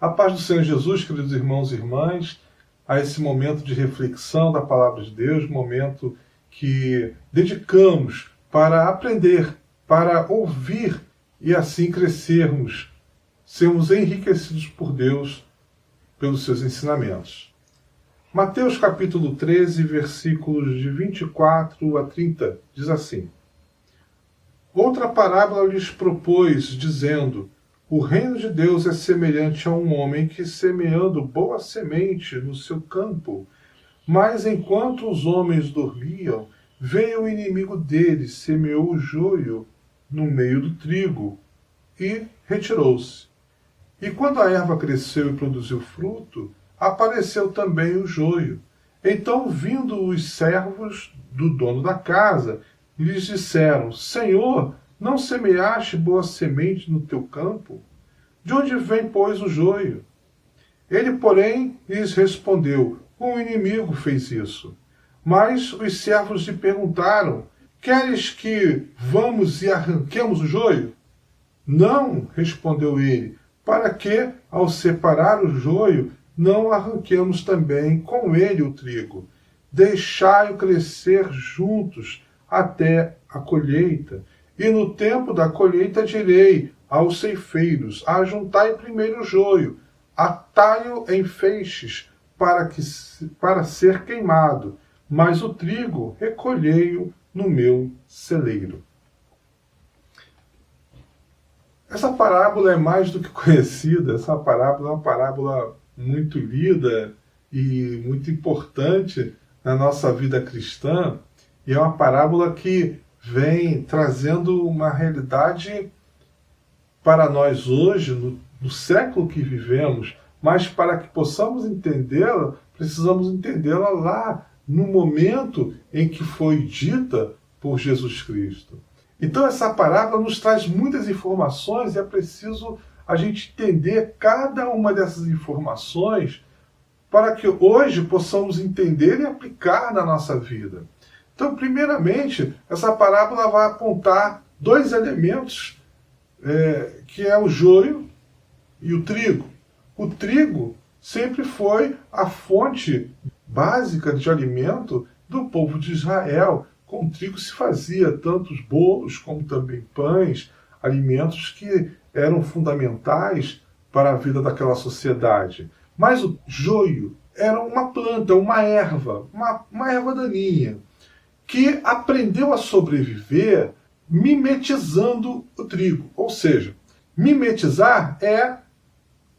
A paz do Senhor Jesus, queridos irmãos e irmãs, a esse momento de reflexão da Palavra de Deus, momento que dedicamos para aprender, para ouvir e assim crescermos, sermos enriquecidos por Deus pelos seus ensinamentos. Mateus capítulo 13, versículos de 24 a 30, diz assim: Outra parábola lhes propôs, dizendo: O reino de Deus é semelhante a um homem que, semeando boa semente no seu campo, mas enquanto os homens dormiam, veio o inimigo deles, semeou o joio no meio do trigo e retirou-se. E quando a erva cresceu e produziu fruto, apareceu também o joio. Então, vindo os servos do dono da casa, lhes disseram: Senhor, não semeaste boa semente no teu campo? De onde vem, pois, o joio? Ele, porém, lhes respondeu: Um inimigo fez isso. Mas os servos lhe perguntaram: Queres que vamos e arranquemos o joio? Não, respondeu ele, para que, ao separar o joio, não arranquemos também com ele o trigo. Deixai-o crescer juntos até a colheita. E no tempo da colheita direi aos ceifeiros: ajuntai primeiro o joio, atai-o em feixes para ser queimado, mas o trigo recolhei-o no meu celeiro. Essa parábola é mais do que conhecida, essa parábola é uma parábola muito lida e muito importante na nossa vida cristã, e é uma parábola que vem trazendo uma realidade para nós hoje, no século que vivemos, mas para que possamos entendê-la, precisamos entendê-la lá no momento em que foi dita por Jesus Cristo. Então essa parábola nos traz muitas informações e é preciso a gente entender cada uma dessas informações para que hoje possamos entender e aplicar na nossa vida. Então, primeiramente, essa parábola vai apontar dois elementos, que é o joio e o trigo. O trigo sempre foi a fonte básica de alimento do povo de Israel. Com o trigo se fazia tanto os bolos como também pães, alimentos que eram fundamentais para a vida daquela sociedade. Mas o joio era uma planta, uma erva daninha, que aprendeu a sobreviver mimetizando o trigo. Ou seja, mimetizar é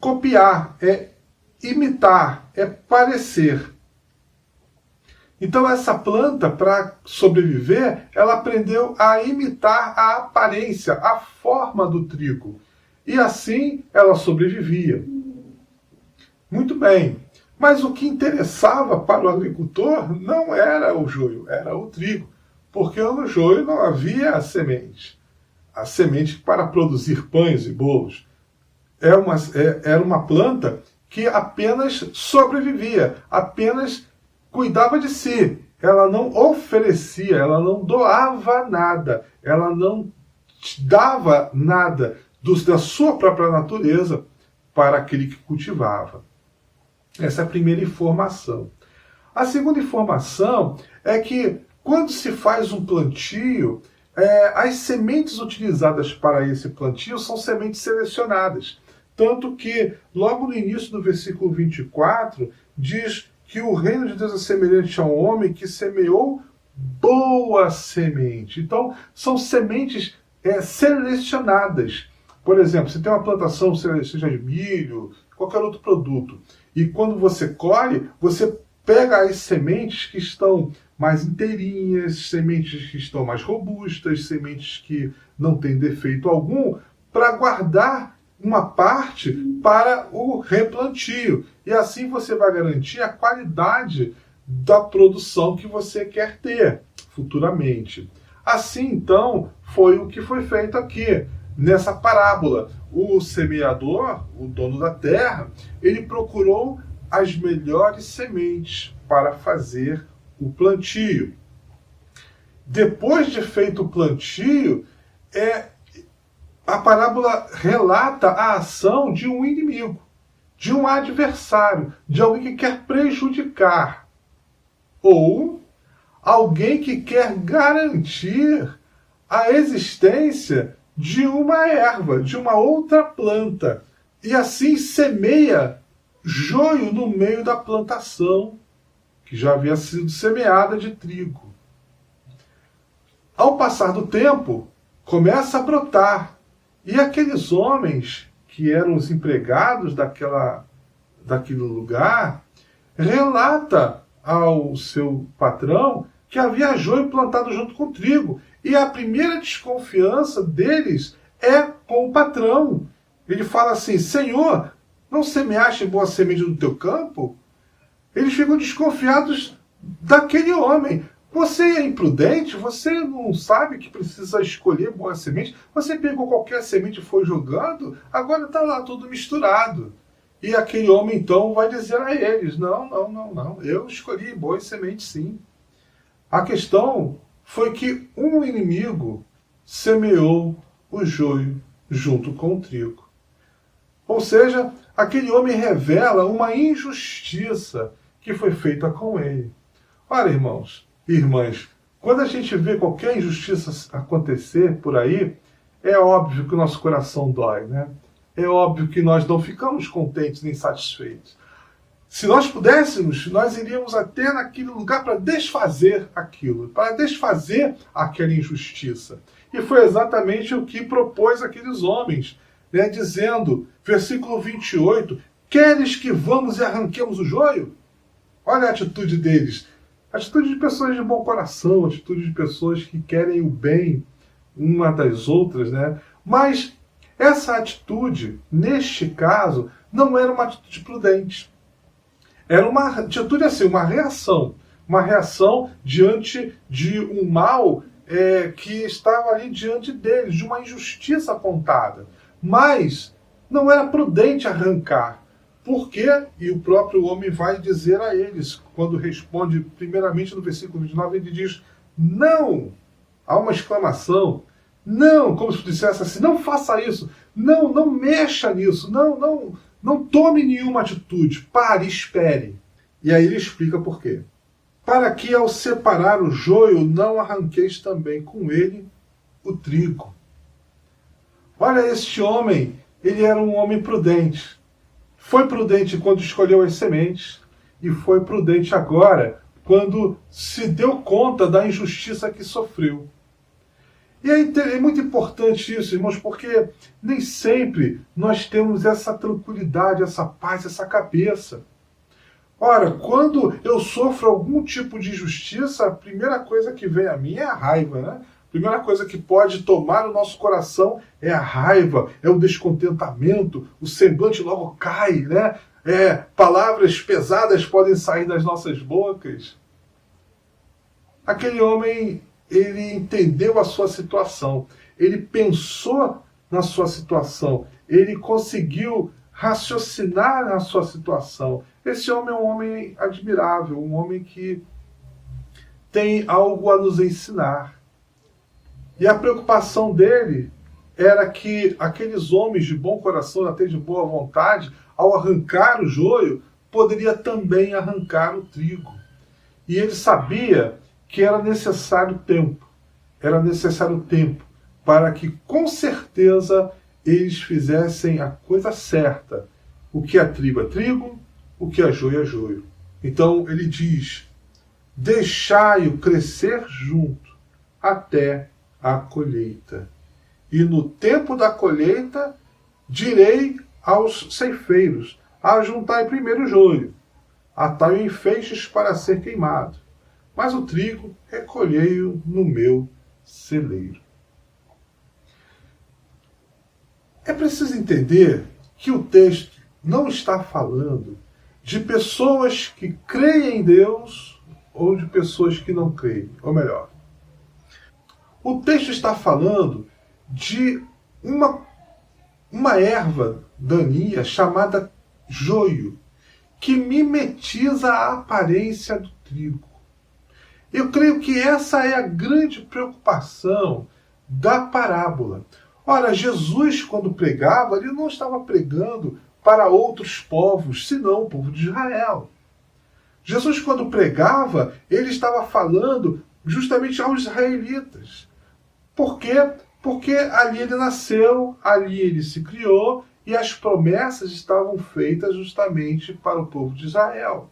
copiar, é imitar, é parecer. Então essa planta, para sobreviver, ela aprendeu a imitar a aparência, a forma do trigo. E assim ela sobrevivia. Muito bem. Mas o que interessava para o agricultor não era o joio, era o trigo. Porque no joio não havia a semente. A semente para produzir pães e bolos. Era uma planta que apenas sobrevivia, apenas cuidava de si. Ela não oferecia, ela não doava nada, ela não dava nada da sua própria natureza para aquele que cultivava. Essa é a primeira informação. A segunda informação é que quando se faz um plantio, as sementes utilizadas para esse plantio são sementes selecionadas. Tanto que, logo no início do versículo 24, diz que o reino de Deus é semelhante a um homem que semeou boa semente. Então, são sementes selecionadas. Por exemplo, se tem uma plantação, seja de milho, qualquer outro produto, e quando você colhe, você pega as sementes que estão mais inteirinhas, sementes que estão mais robustas, sementes que não têm defeito algum, para guardar uma parte para o replantio. E assim você vai garantir a qualidade da produção que você quer ter futuramente. Assim, então, foi o que foi feito aqui. Nessa parábola, o semeador, o dono da terra, ele procurou as melhores sementes para fazer o plantio. Depois de feito o plantio, a parábola relata a ação de um inimigo, de um adversário, de alguém que quer prejudicar, ou alguém que quer garantir a existência de uma erva, de uma outra planta, e assim semeia joio no meio da plantação que já havia sido semeada de trigo. Ao passar do tempo, começa a brotar, e aqueles homens que eram os empregados daquele lugar relata ao seu patrão que havia joio plantado junto com o trigo. E a primeira desconfiança deles é com o patrão. Ele fala assim: Senhor, não semeaste boa semente no teu campo? Eles ficam desconfiados daquele homem. Você é imprudente? Você não sabe que precisa escolher boa semente? Você pegou qualquer semente e foi jogando? Agora está lá tudo misturado. E aquele homem então vai dizer a eles: não, eu escolhi boa semente sim. A questão foi que um inimigo semeou o joio junto com o trigo. Ou seja, aquele homem revela uma injustiça que foi feita com ele. Ora, irmãos e irmãs, quando a gente vê qualquer injustiça acontecer por aí, é óbvio que o nosso coração dói, né? É óbvio que nós não ficamos contentes nem satisfeitos. Se nós pudéssemos, nós iríamos até naquele lugar para desfazer aquilo, para desfazer aquela injustiça. E foi exatamente o que propôs aqueles homens, né, dizendo, versículo 28, queres que vamos e arranquemos o joio? Olha a atitude deles. Atitude de pessoas de bom coração, atitude de pessoas que querem o bem uma das outras, né? Mas essa atitude, neste caso, não era uma atitude prudente. Era uma atitude assim, uma reação diante de um mal que estava ali diante deles, de uma injustiça apontada. Mas não era prudente arrancar. Por quê? E o próprio homem vai dizer a eles, quando responde, primeiramente no versículo 29, ele diz, não! Há uma exclamação, não, como se dissesse assim, não faça isso, não mexa nisso, não tome nenhuma atitude, pare, espere. E aí ele explica por quê. Para que ao separar o joio, não arranqueis também com ele o trigo. Olha, este homem, ele era um homem prudente. Foi prudente quando escolheu as sementes e foi prudente agora quando se deu conta da injustiça que sofreu. E é muito importante isso, irmãos, porque nem sempre nós temos essa tranquilidade, essa paz, essa cabeça. Ora, quando eu sofro algum tipo de injustiça, a primeira coisa que vem a mim é a raiva, né? A primeira coisa que pode tomar o nosso coração é a raiva, é o descontentamento, o semblante logo cai, né? Palavras pesadas podem sair das nossas bocas. Aquele homem, ele entendeu a sua situação, ele pensou na sua situação, ele conseguiu raciocinar na sua situação. Esse homem é um homem admirável, um homem que tem algo a nos ensinar. E a preocupação dele era que aqueles homens de bom coração, até de boa vontade, ao arrancar o joio, poderia também arrancar o trigo. E ele sabia que era necessário tempo. Era necessário tempo para que, com certeza, eles fizessem a coisa certa. O que é trigo é trigo, o que é joio. Então ele diz, deixai-o crescer junto até a colheita. E no tempo da colheita, direi aos ceifeiros, ajuntai primeiro o joio, atai-o em feixes para ser queimado, mas o trigo recolhei-o no meu celeiro. É preciso entender que o texto não está falando de pessoas que creem em Deus ou de pessoas que não creem, ou melhor, o texto está falando de uma erva daninha chamada joio, que mimetiza a aparência do trigo. Eu creio que essa é a grande preocupação da parábola. Ora, Jesus, quando pregava, ele não estava pregando para outros povos, senão o povo de Israel. Jesus, quando pregava, ele estava falando justamente aos israelitas. Por quê? Porque ali ele nasceu, ali ele se criou, e as promessas estavam feitas justamente para o povo de Israel.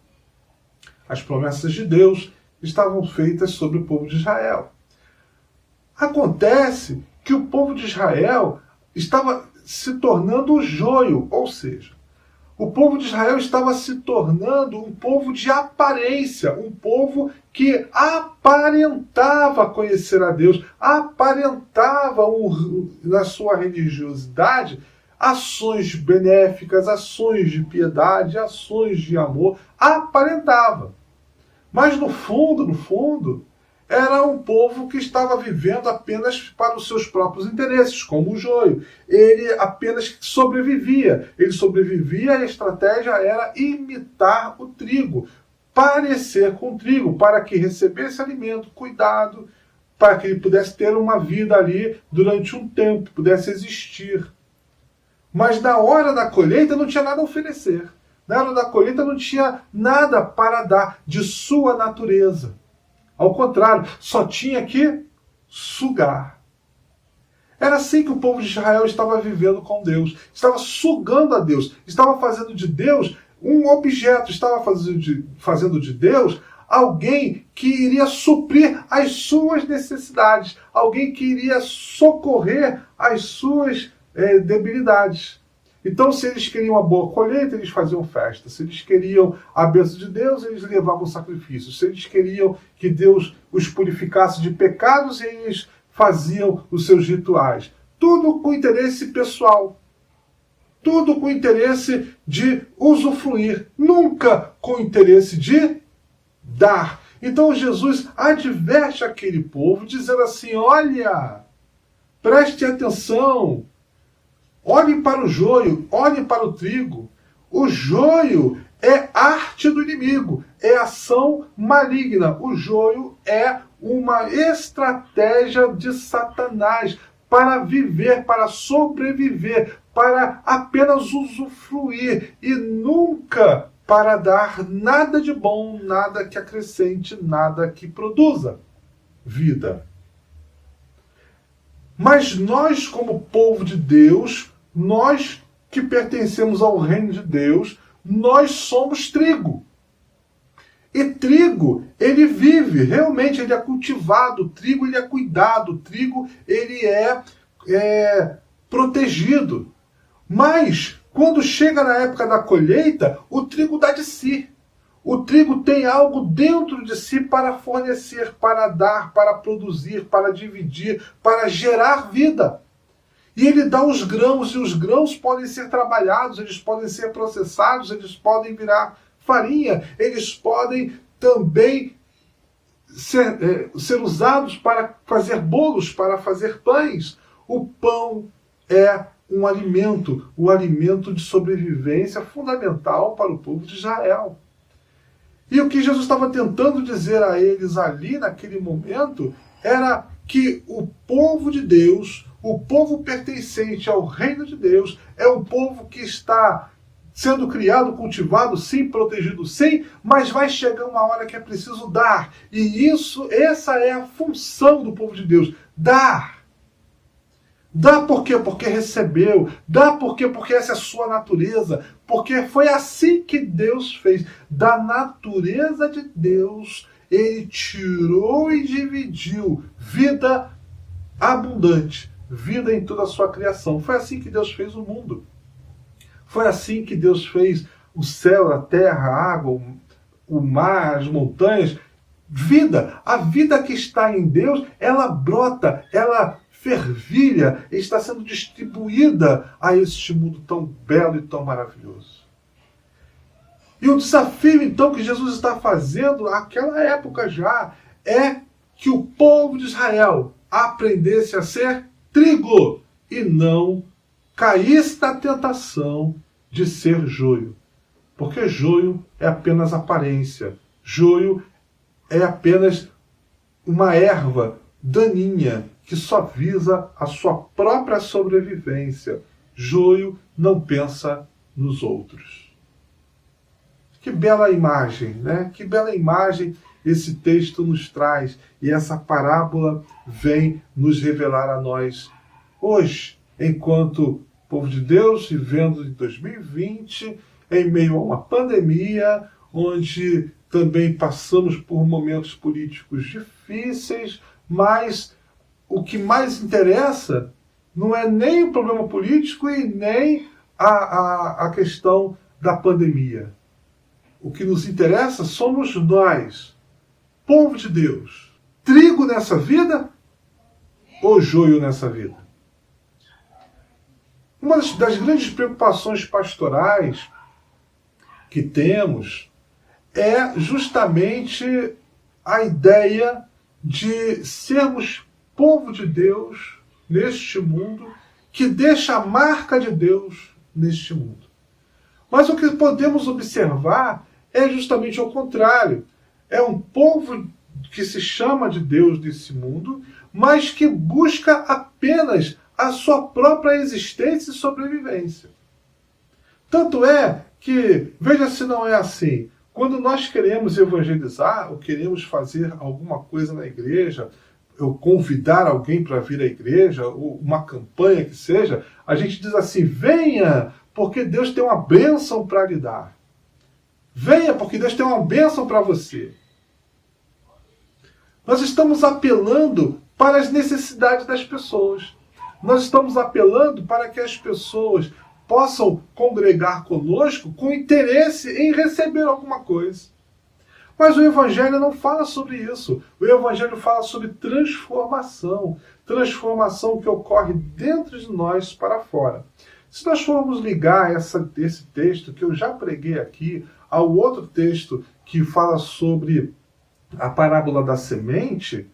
As promessas de Deus estavam feitas sobre o povo de Israel. Acontece que o povo de Israel estava se tornando o joio, ou seja, o povo de Israel estava se tornando um povo de aparência, um povo que aparentava conhecer a Deus, aparentava na sua religiosidade ações benéficas, ações de piedade, ações de amor, aparentava. Mas no fundo, era um povo que estava vivendo apenas para os seus próprios interesses, como o joio. Ele apenas sobrevivia. Ele sobrevivia e a estratégia era imitar o trigo, parecer com o trigo, para que recebesse alimento, cuidado, para que ele pudesse ter uma vida ali durante um tempo, pudesse existir. Mas na hora da colheita não tinha nada a oferecer. Na hora da colheita não tinha nada para dar de sua natureza. Ao contrário, só tinha que sugar. Era assim que o povo de Israel estava vivendo com Deus. Estava sugando a Deus. Estava fazendo de Deus um objeto. Estava fazendo de Deus alguém que iria suprir as suas necessidades. Alguém que iria socorrer as suas debilidades. Então, se eles queriam uma boa colheita, eles faziam festa. Se eles queriam a bênção de Deus, eles levavam sacrifícios. Se eles queriam que Deus os purificasse de pecados, eles faziam os seus rituais. Tudo com interesse pessoal. Tudo com interesse de usufruir. Nunca com interesse de dar. Então, Jesus adverte aquele povo, dizendo assim, olha, preste atenção. Olhem para o joio, olhem para o trigo. O joio é arte do inimigo, é ação maligna. O joio é uma estratégia de Satanás para viver, para sobreviver, para apenas usufruir e nunca para dar nada de bom, nada que acrescente, nada que produza vida. Mas nós, como povo de Deus, nós que pertencemos ao reino de Deus, nós somos trigo. E trigo, ele vive, realmente ele é cultivado, o trigo ele é cuidado, o trigo ele é protegido. Mas, quando chega na época da colheita, o trigo dá de si. O trigo tem algo dentro de si para fornecer, para dar, para produzir, para dividir, para gerar vida. E ele dá os grãos, e os grãos podem ser trabalhados, eles podem ser processados, eles podem virar farinha, eles podem também ser usados para fazer bolos, para fazer pães. O pão é um alimento de sobrevivência fundamental para o povo de Israel. E o que Jesus estava tentando dizer a eles ali, naquele momento, era que o povo de Deus, o povo pertencente ao reino de Deus, é um povo que está sendo criado, cultivado, sim, protegido, sim, mas vai chegar uma hora que é preciso dar. E essa é a função do povo de Deus, dar. Dá por quê? Porque recebeu. Dá por quê? Porque essa é a sua natureza. Porque foi assim que Deus fez. Da natureza de Deus, ele tirou e dividiu vida abundante, vida em toda a sua criação. Foi assim que Deus fez o mundo. Foi assim que Deus fez o céu, a terra, a água, o mar, as montanhas. Vida. A vida que está em Deus, ela brota, ela fervilha, está sendo distribuída a este mundo tão belo e tão maravilhoso. E o desafio, então, que Jesus está fazendo naquela época já, é que o povo de Israel aprendesse a ser trigo e não caísse na tentação de ser joio. Porque joio é apenas aparência. Joio é apenas uma erva daninha que só visa a sua própria sobrevivência. Joio não pensa nos outros. Que bela imagem, né? Que bela imagem esse texto nos traz. E essa parábola vem nos revelar a nós hoje, enquanto povo de Deus, vivendo em 2020, em meio a uma pandemia, onde também passamos por momentos políticos difíceis, mas o que mais interessa não é nem o problema político e nem a questão da pandemia. O que nos interessa somos nós, povo de Deus. Trigo nessa vida ou joio nessa vida? Uma das grandes preocupações pastorais que temos é justamente a ideia de sermos povo de Deus neste mundo, que deixa a marca de Deus neste mundo. Mas o que podemos observar é justamente o contrário. É um povo que se chama de Deus nesse mundo, mas que busca apenas a sua própria existência e sobrevivência. Tanto é que, veja se não é assim, quando nós queremos evangelizar ou queremos fazer alguma coisa na igreja, ou convidar alguém para vir à igreja, ou uma campanha que seja, a gente diz assim: venha, porque Deus tem uma bênção para lhe dar. Venha, porque Deus tem uma bênção para você. Nós estamos apelando para as necessidades das pessoas. Nós estamos apelando para que as pessoas possam congregar conosco com interesse em receber alguma coisa. Mas o Evangelho não fala sobre isso. O Evangelho fala sobre transformação. Transformação que ocorre dentro de nós para fora. Se nós formos ligar esse texto que eu já preguei aqui ao outro texto que fala sobre a parábola da semente,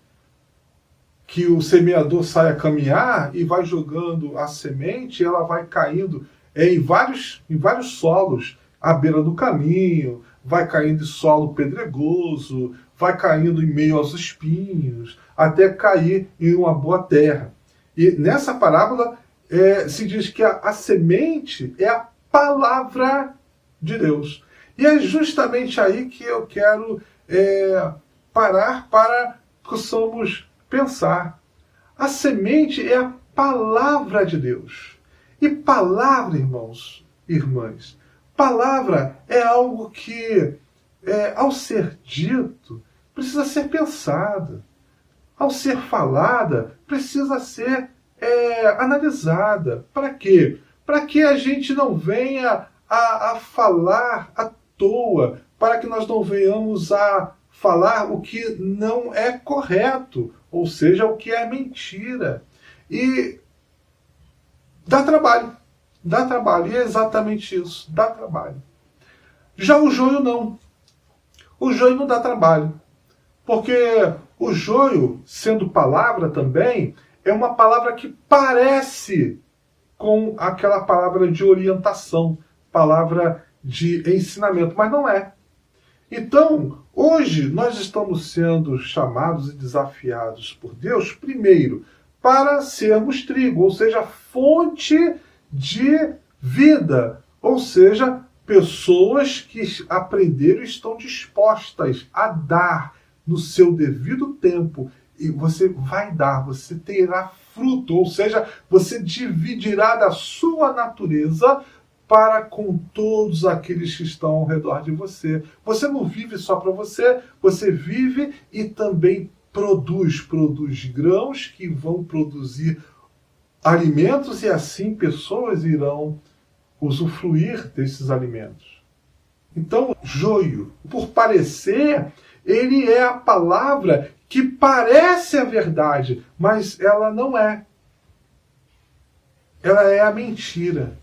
que o semeador sai a caminhar e vai jogando a semente, e ela vai caindo em vários solos à beira do caminho, vai caindo em solo pedregoso, vai caindo em meio aos espinhos, até cair em uma boa terra. E nessa parábola se diz que a semente é a palavra de Deus. E é justamente aí que eu quero parar para que possamos pensar. A semente é a palavra de Deus. E palavra, irmãos e irmãs, palavra é algo que, ao ser dito, precisa ser pensada. Ao ser falada, precisa ser analisada. Para quê? Para que a gente não venha a falar à toa, para que nós não venhamos a falar o que não é correto, ou seja, o que é mentira. E dá trabalho. Dá trabalho. E é exatamente isso. Dá trabalho. Já o joio não. O joio não dá trabalho. Porque o joio, sendo palavra também, é uma palavra que parece com aquela palavra de orientação, palavra de ensinamento, mas não é. Então, hoje nós estamos sendo chamados e desafiados por Deus, primeiro, para sermos trigo, ou seja, fonte de vida, ou seja, pessoas que aprenderam e estão dispostas a dar no seu devido tempo, e você vai dar, você terá fruto, ou seja, você dividirá da sua natureza para com todos aqueles que estão ao redor de você. Você não vive só para você, você vive e também produz grãos que vão produzir alimentos e assim pessoas irão usufruir desses alimentos. Então, joio, por parecer, ele é a palavra que parece a verdade, mas ela não é. Ela é a mentira.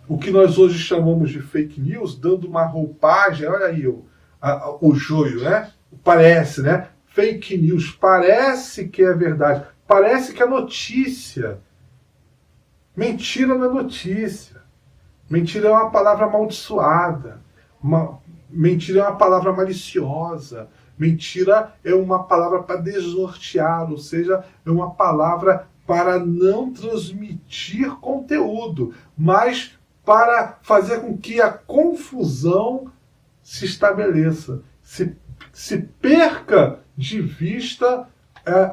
O que nós hoje chamamos de fake news, dando uma roupagem, olha aí o joio, né? Parece, né? Fake news, parece que é verdade, parece que é notícia. Mentira não é notícia. Mentira é uma palavra amaldiçoada. Mentira é uma palavra maliciosa. Mentira é uma palavra para desnortear, ou seja, é uma palavra para não transmitir conteúdo, mas para fazer com que a confusão se estabeleça, se perca de vista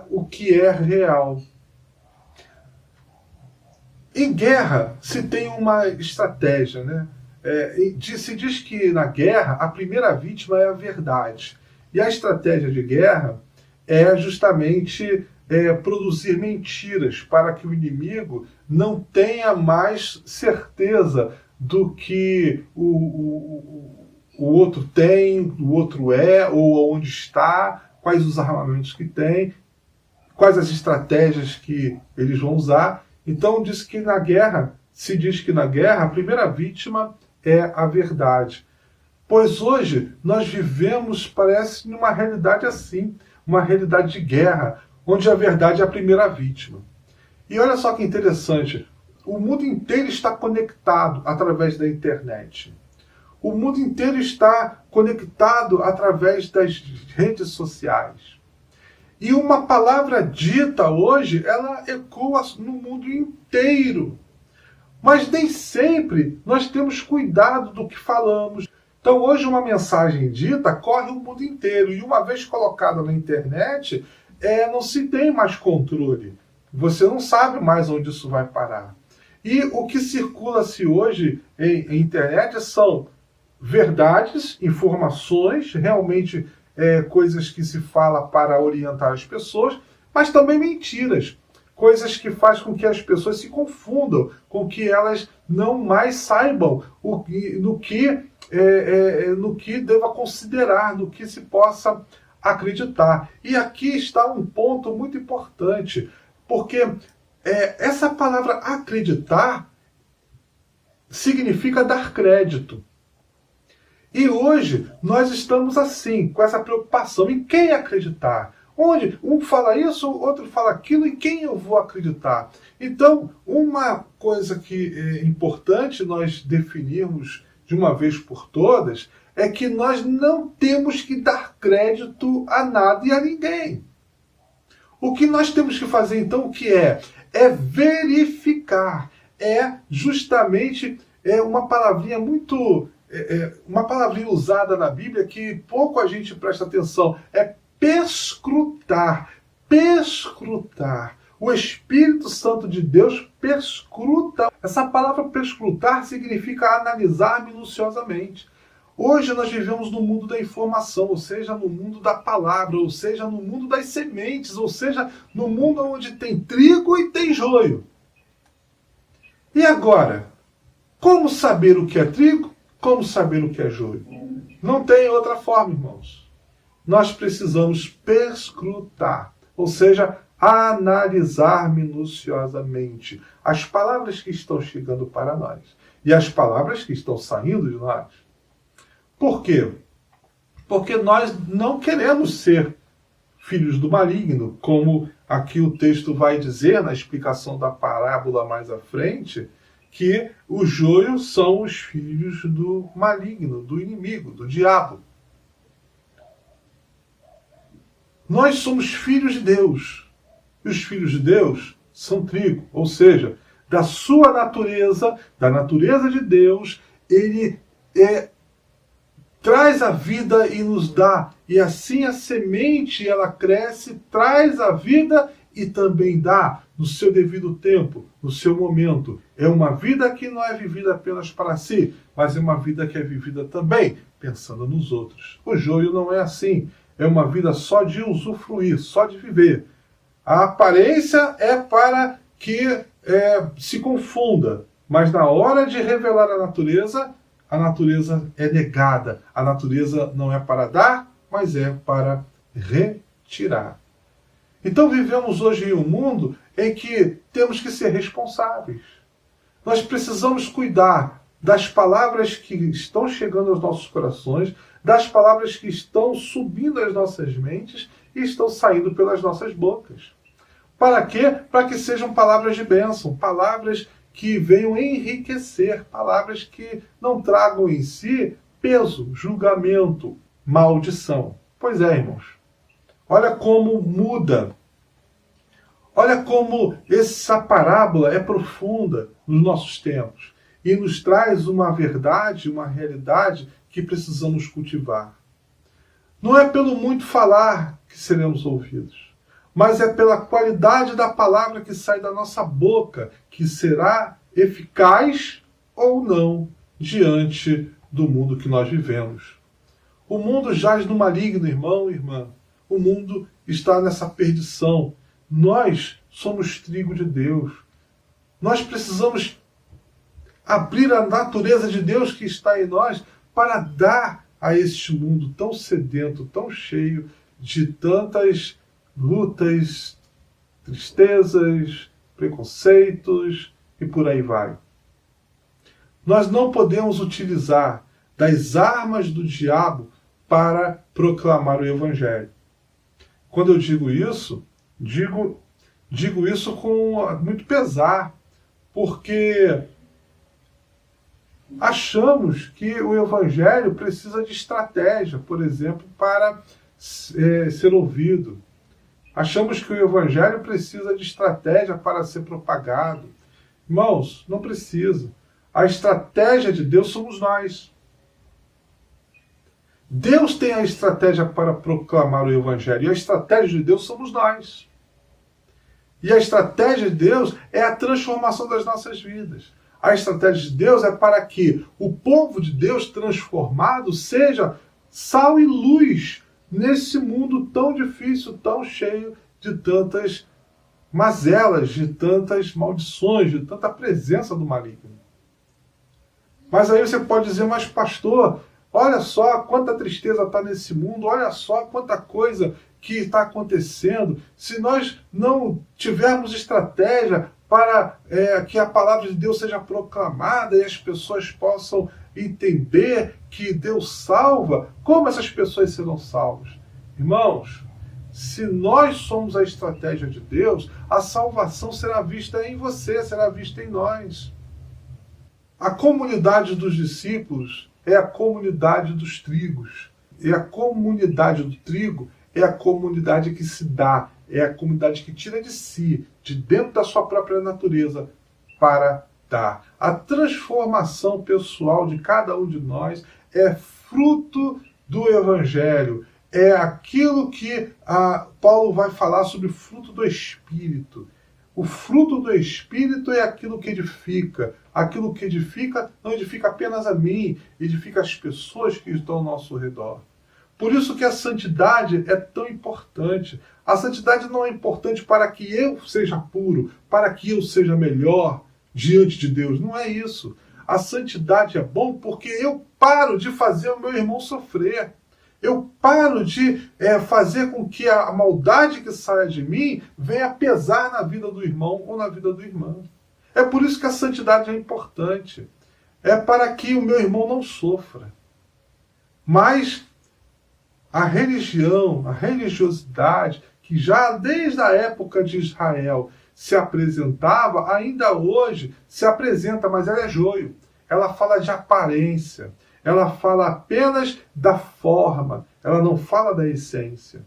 o que é real. Em guerra se tem uma estratégia, né? Se diz que na guerra a primeira vítima é a verdade. E a estratégia de guerra é justamente produzir mentiras para que o inimigo não tenha mais certeza do que o outro tem, o outro é, ou onde está, quais os armamentos que tem, quais as estratégias que eles vão usar. Então se diz que na guerra a primeira vítima é a verdade. Pois hoje nós vivemos, parece, numa realidade assim, uma realidade de guerra, onde a verdade é a primeira vítima. E olha só que interessante, o mundo inteiro está conectado através da internet. O mundo inteiro está conectado através das redes sociais. E uma palavra dita hoje, ela ecoa no mundo inteiro. Mas nem sempre nós temos cuidado do que falamos. Então hoje uma mensagem dita corre o mundo inteiro. E uma vez colocada na internet, não se tem mais controle. Você não sabe mais onde isso vai parar. E o que circula-se hoje em internet são verdades, informações, realmente coisas que se fala para orientar as pessoas, mas também mentiras. Coisas que fazem com que as pessoas se confundam, com que elas não mais saibam no que deva considerar, no que se possa acreditar. E aqui está um ponto muito importante, porque essa palavra acreditar significa dar crédito. E hoje nós estamos assim, com essa preocupação em quem acreditar. Onde um fala isso, outro fala aquilo, em quem eu vou acreditar? Então, uma coisa que é importante nós definirmos de uma vez por todas é que nós não temos que dar crédito a nada e a ninguém. O que nós temos que fazer então, o que é? É verificar. É justamente uma palavrinha muito... uma palavrinha usada na Bíblia que pouco a gente presta atenção. É perscrutar. Perscrutar. O Espírito Santo de Deus perscruta. Essa palavra perscrutar significa analisar minuciosamente. Hoje nós vivemos no mundo da informação, ou seja, no mundo da palavra, ou seja, no mundo das sementes, ou seja, no mundo onde tem trigo e tem joio. E agora? Como saber o que é trigo? Como saber o que é joio? Não tem outra forma, irmãos. Nós precisamos perscrutar, ou seja, analisar minuciosamente as palavras que estão chegando para nós e as palavras que estão saindo de nós. Por quê? Porque nós não queremos ser filhos do maligno, como aqui o texto vai dizer na explicação da parábola mais à frente, que o joio são os filhos do maligno, do inimigo, do diabo. Nós somos filhos de Deus. E os filhos de Deus são trigo, ou seja, da sua natureza, da natureza de Deus, ele traz a vida e nos dá. E assim a semente, ela cresce, traz a vida e também dá no seu devido tempo, no seu momento. É uma vida que não é vivida apenas para si, mas é uma vida que é vivida também pensando nos outros. O joio não é assim. É uma vida só de usufruir, só de viver. A aparência é para que se confunda, mas na hora de revelar a natureza é negada. A natureza não é para dar, mas é para retirar. Então vivemos hoje em um mundo em que temos que ser responsáveis. Nós precisamos cuidar das palavras que estão chegando aos nossos corações, das palavras que estão subindo às nossas mentes e estão saindo pelas nossas bocas. Para quê? Para que sejam palavras de bênção, palavras que venham enriquecer, palavras que não tragam em si peso, julgamento, maldição. Pois é, irmãos. Olha como muda. Olha como essa parábola é profunda nos nossos tempos. e nos traz uma verdade, uma realidade que precisamos cultivar. Não é pelo muito falar que seremos ouvidos, mas é pela qualidade da palavra que sai da nossa boca que será eficaz ou não diante do mundo que nós vivemos. O mundo jaz no maligno, irmão e irmã. O mundo está nessa perdição. Nós somos trigo de Deus. Nós precisamos abrir a natureza de Deus que está em nós para dar a este mundo tão sedento, tão cheio de tantas lutas, tristezas, preconceitos e por aí vai. Nós não podemos utilizar das armas do diabo para proclamar o Evangelho. Quando eu digo isso, digo isso com muito pesar, porque achamos que o Evangelho precisa de estratégia, por exemplo, para ser ouvido. Achamos que o Evangelho precisa de estratégia para ser propagado. Irmãos, não precisa. A estratégia de Deus somos nós. Deus tem a estratégia para proclamar o Evangelho, e a estratégia de Deus somos nós. E a estratégia de Deus é a transformação das nossas vidas. A estratégia de Deus é para que o povo de Deus transformado seja sal e luz nesse mundo tão difícil, tão cheio de tantas mazelas, de tantas maldições, de tanta presença do maligno. Mas aí você pode dizer, mas pastor, olha só quanta tristeza está nesse mundo, olha só quanta coisa que está acontecendo. Se nós não tivermos estratégia para que a palavra de Deus seja proclamada e as pessoas possam entender que Deus salva, como essas pessoas serão salvas? Irmãos, se nós somos a estratégia de Deus, a salvação será vista em você, será vista em nós. A comunidade dos discípulos é a comunidade dos trigos. E a comunidade do trigo é a comunidade que se dá, é a comunidade que tira de si, de dentro da sua própria natureza, para dar. A transformação pessoal de cada um de nós é fruto do Evangelho. É aquilo que Paulo vai falar sobre o fruto do Espírito. O fruto do Espírito é aquilo que edifica. Aquilo que edifica não edifica apenas a mim, edifica as pessoas que estão ao nosso redor. Por isso que a santidade é tão importante. A santidade não é importante para que eu seja puro, para que eu seja melhor diante de Deus. Não é isso. A santidade é bom porque eu paro de fazer o meu irmão sofrer. Eu paro de fazer com que a maldade que saia de mim venha pesar na vida do irmão ou na vida do irmão. É por isso que a santidade é importante. É para que o meu irmão não sofra. Mas a religião, a religiosidade, que já desde a época de Israel se apresentava, ainda hoje se apresenta, mas ela é joio. Ela fala de aparência. Ela fala apenas da forma, ela não fala da essência.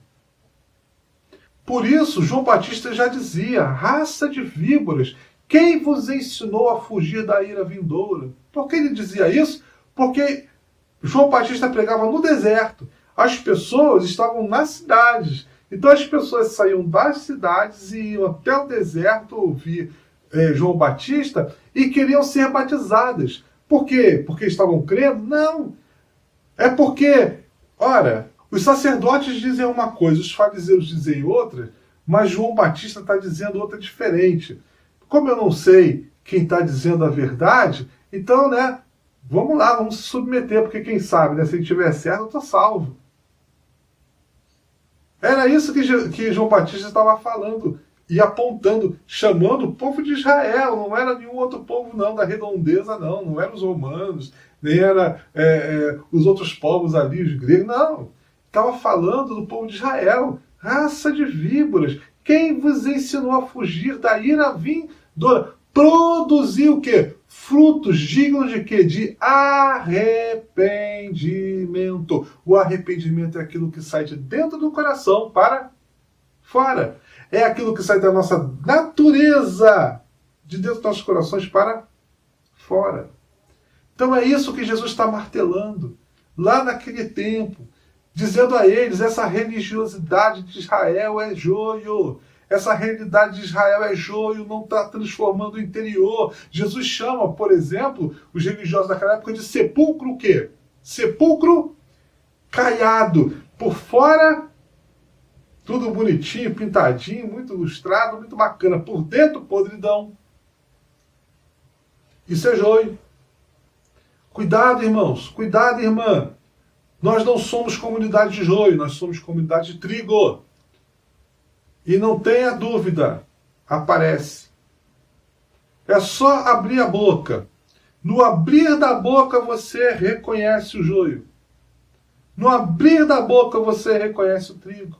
Por isso, João Batista já dizia, raça de víboras, quem vos ensinou a fugir da ira vindoura? Por que ele dizia isso? Porque João Batista pregava no deserto. As pessoas estavam nas cidades. Então as pessoas saíam das cidades e iam até o deserto ouvir João Batista e queriam ser batizadas. Por quê? Porque estavam crendo? Não. É porque, ora, os sacerdotes dizem uma coisa, os fariseus dizem outra, mas João Batista está dizendo outra diferente. Como eu não sei quem está dizendo a verdade, então, vamos lá, vamos se submeter, porque quem sabe, se ele estiver certo, eu estou salvo. Era isso que João Batista estava falando e apontando, chamando o povo de Israel, não era nenhum outro povo não, da redondeza não eram os romanos, nem era os outros povos ali, os gregos, não. Estava falando do povo de Israel, raça de víboras, quem vos ensinou a fugir da ira vindoura? Produzir o quê? Frutos dignos de quê? De arrependimento. O arrependimento é aquilo que sai de dentro do coração para fora. É aquilo que sai da nossa natureza, de dentro dos nossos corações para fora. Então é isso que Jesus está martelando, lá naquele tempo, dizendo a eles, essa religiosidade de Israel é joio, essa realidade de Israel é joio, não está transformando o interior. Jesus chama, por exemplo, os religiosos daquela época de sepulcro o quê? Sepulcro caiado. Por fora, tudo bonitinho, pintadinho, muito ilustrado, muito bacana. Por dentro, podridão. Isso é joio. Cuidado, irmãos. Cuidado, irmã. Nós não somos comunidade de joio, nós somos comunidade de trigo. E não tenha dúvida, aparece. É só abrir a boca. No abrir da boca você reconhece o joio. No abrir da boca você reconhece o trigo.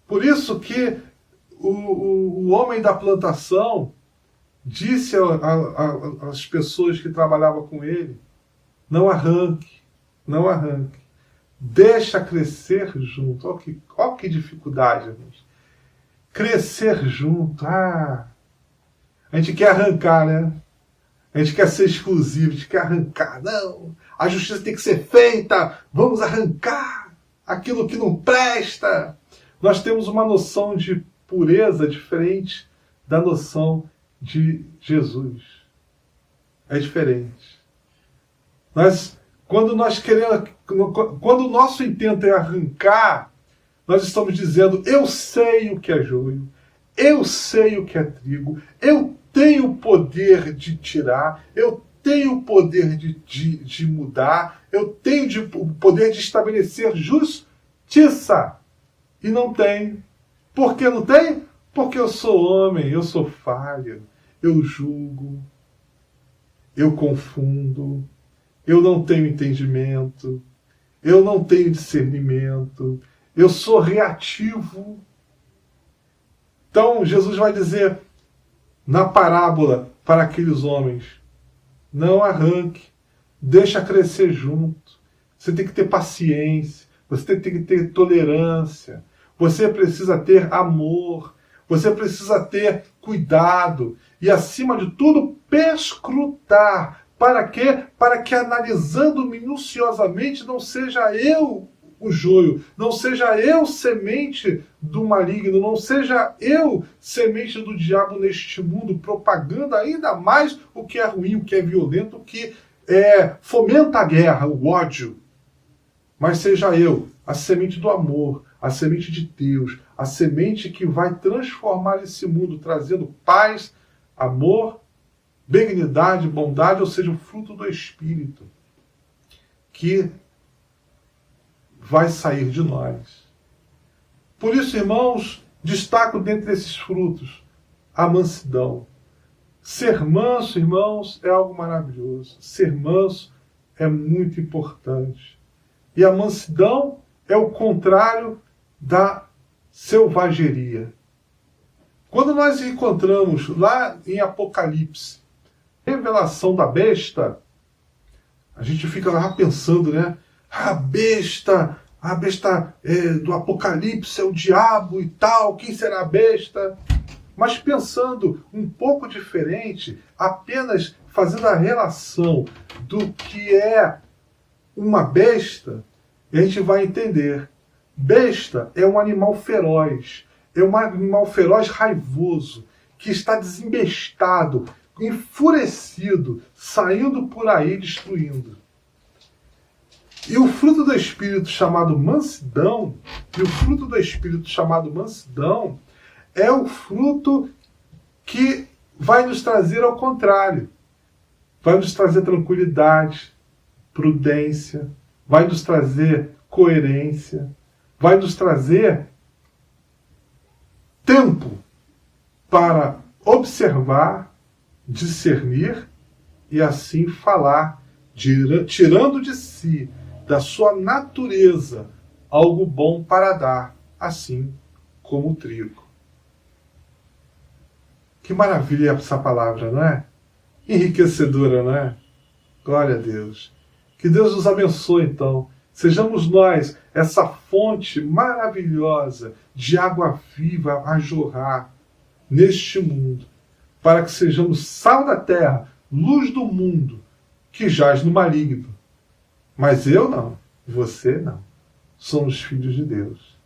Por isso que o homem da plantação disse às pessoas que trabalhavam com ele, não arranque, não arranque. Deixa crescer junto. Olha que dificuldade, gente. Crescer junto. A gente quer arrancar, né? A gente quer ser exclusivo, a gente quer arrancar. Não, a justiça tem que ser feita. Vamos arrancar aquilo que não presta. Nós temos uma noção de pureza diferente da noção de Jesus. É diferente. Quando o nosso intento é arrancar, nós estamos dizendo, eu sei o que é joio, eu sei o que é trigo, eu tenho o poder de tirar, eu tenho o poder de mudar, eu tenho o poder de estabelecer justiça. E não tem. Por que não tem? Porque eu sou homem, eu sou falho, eu julgo, eu confundo, eu não tenho entendimento, eu não tenho discernimento, eu sou reativo. Então Jesus vai dizer na parábola para aqueles homens, não arranque, deixa crescer junto. Você tem que ter paciência, você tem que ter tolerância, você precisa ter amor, você precisa ter cuidado e, acima de tudo, perscrutar. Para quê? Para que, analisando minuciosamente, não seja eu o joio, não seja eu semente do maligno, não seja eu semente do diabo neste mundo, propagando ainda mais o que é ruim, o que é violento, o que fomenta a guerra, o ódio. Mas seja eu a semente do amor, a semente de Deus, a semente que vai transformar esse mundo, trazendo paz, amor, benignidade, bondade, ou seja, o fruto do Espírito, que vai sair de nós. Por isso, irmãos, destaco dentre esses frutos a mansidão. Ser manso, irmãos, é algo maravilhoso. Ser manso é muito importante. E a mansidão é o contrário da selvageria. Quando nós encontramos lá em Apocalipse, revelação da besta, a gente fica lá pensando, né? A besta do Apocalipse é o diabo e tal, quem será a besta? Mas pensando um pouco diferente, apenas fazendo a relação do que é uma besta, a gente vai entender. Besta é um animal feroz, é um animal feroz raivoso, que está desembestado, enfurecido, saindo por aí destruindo. E o fruto do Espírito chamado mansidão, é o fruto que vai nos trazer ao contrário. Vai nos trazer tranquilidade, prudência, vai nos trazer coerência, vai nos trazer tempo para observar, discernir e assim falar, tirando de si, da sua natureza, algo bom para dar, assim como o trigo. Que maravilha essa palavra, não é? Enriquecedora, não é? Glória a Deus. Que Deus nos abençoe, então. Sejamos nós essa fonte maravilhosa de água viva a jorrar neste mundo, para que sejamos sal da terra, luz do mundo, que jaz no maligno. Mas eu não, você não. Somos filhos de Deus.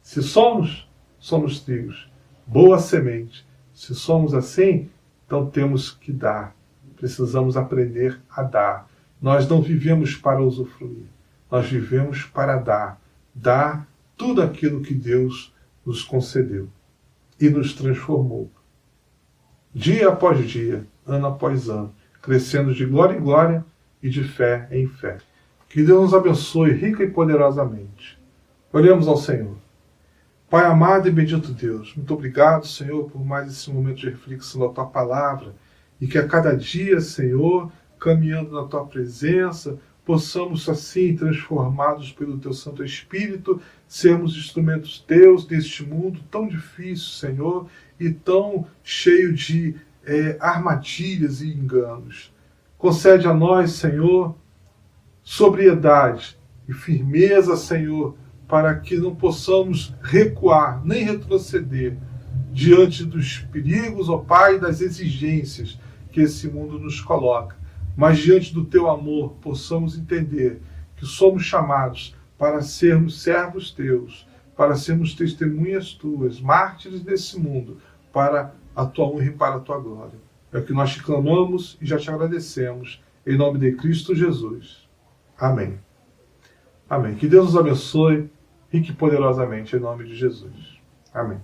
Se somos, somos trigos, boa semente. Se somos assim, então temos que dar. Precisamos aprender a dar. Nós não vivemos para usufruir. Nós vivemos para dar. Dar tudo aquilo que Deus nos concedeu e nos transformou. Dia após dia, ano após ano, crescendo de glória em glória e de fé em fé. Que Deus nos abençoe rica e poderosamente. Oremos ao Senhor. Pai amado e bendito Deus, muito obrigado, Senhor, por mais esse momento de reflexão da Tua Palavra, e que a cada dia, Senhor, caminhando na Tua presença, possamos assim, transformados pelo Teu Santo Espírito, sermos instrumentos Teus neste mundo tão difícil, Senhor, e tão cheio de armadilhas e enganos. Concede a nós, Senhor, sobriedade e firmeza, Senhor, para que não possamos recuar, nem retroceder diante dos perigos, ó Pai, das exigências que esse mundo nos coloca. Mas diante do Teu amor, possamos entender que somos chamados para sermos servos Teus, para sermos testemunhas Tuas, mártires desse mundo, para a Tua honra e para a Tua glória. É o que nós te clamamos e já te agradecemos, em nome de Cristo Jesus. Amém. Amém. Que Deus nos abençoe, rique e poderosamente, em nome de Jesus. Amém.